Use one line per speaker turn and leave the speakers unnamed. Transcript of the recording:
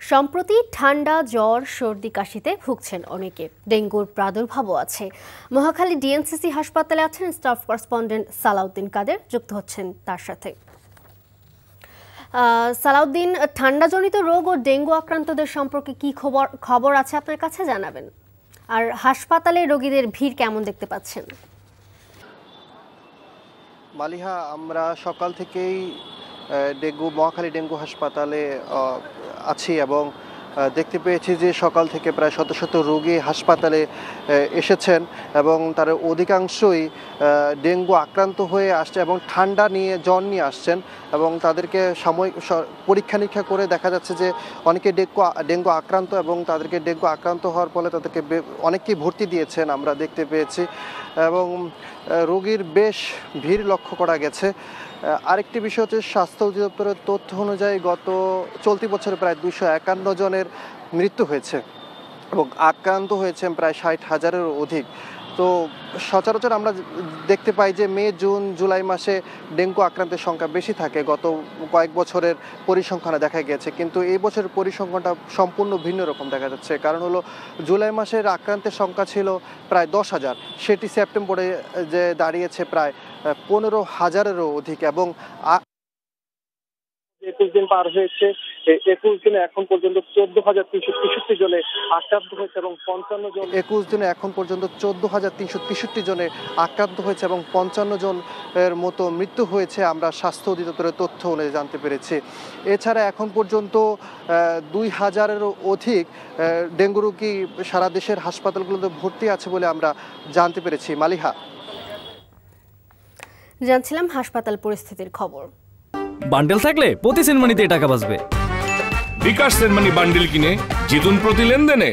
সম্প্রতি ঠান্ডা, জ্বর, সর্দি, কাশিতে ভুগছেন অনেকে। ডেঙ্গুর প্রাদুর্ভাবও আছে। মহাখালী ডিএনসিসি হাসপাতালে আছেন স্টাফ করেসপন্ডেন্ট সালাউদ্দিন কাদের, যুক্ত হচ্ছেন তার সাথে। সালাউদ্দিন, ঠান্ডাজনিত রোগ ও ডেঙ্গু আক্রান্তদের সম্পর্কে কি খবর আছে আপনার কাছে জানাবেন, আর হাসপাতালে রোগীদের ভিড় কেমন দেখতে পাচ্ছেন?
মালিহা, আমরা সকাল থেকেই মহাখালী ডেঙ্গু হাসপাতালে আছি এবং দেখতে পেয়েছি যে সকাল থেকে প্রায় শত শত রোগী হাসপাতালে এসেছেন এবং তার অধিকাংশই ডেঙ্গু আক্রান্ত হয়ে আসছে এবং ঠান্ডা নিয়ে জ্বর নিয়ে আসছেন এবং তাদেরকে সাময়িক পরীক্ষা নিরীক্ষা করে দেখা যাচ্ছে যে অনেকে ডেঙ্গু আক্রান্ত এবং তাদেরকে ডেঙ্গু আক্রান্ত হওয়ার ফলে তাদেরকে অনেকেই ভর্তি দিয়েছেন আমরা দেখতে পেয়েছি এবং রোগীর বেশ ভিড় লক্ষ্য করা গেছে। আরেকটি বিষয় হচ্ছে স্বাস্থ্য অধিদপ্তরের তথ্য অনুযায়ী চলতি বছরে প্রায় 251 জনের মৃত্যু হয়েছে এবং আক্রান্ত হয়েছেন প্রায় 60,000-এরও অধিক। তো সচরাচর আমরা দেখতে পাই যে মে, জুন, জুলাই মাসে ডেঙ্গু আক্রান্তের সংখ্যা বেশি থাকে, গত কয়েক বছরের পরিসংখ্যানে দেখা গেছে, কিন্তু এই বছরের পরিসংখ্যানটা সম্পূর্ণ ভিন্ন রকম দেখা যাচ্ছে। কারণ হলো জুলাই মাসের আক্রান্তের সংখ্যা ছিল প্রায় 10,000, সেটি সেপ্টেম্বরে যে দাঁড়িয়েছে প্রায় 15,000-এরও অধিক এবং
21 দিন পার হয়েছে। 21 দিনে এখন পর্যন্ত 14,363 জনে আক্রান্ত হয়েছে এবং 55 জন
21 দিনে এখন পর্যন্ত 14,363 জনে আক্রান্ত হয়েছে এবং 55 জনের মতো মৃত্যু হয়েছে, আমরা স্বাস্থ্য অধিদপ্তরের তথ্য অনুযায়ী জানতে পেরেছি। এছাড়া এখন পর্যন্ত 2,000-এরও অধিক ডেঙ্গু রোগী সারা দেশের হাসপাতালগুলোতে ভর্তি আছে বলে আমরা জানতে পেরেছি। মালিহা,
জানছিলাম হাসপাতাল পরিস্থিতির খবর।
বান্ডেল থাকলে প্রতি সেনমানিতে টাকা বাঁচবে।
বিকাশ সেনমানি বান্ডেল কিনে জিতুন প্রতি লেনদেনে।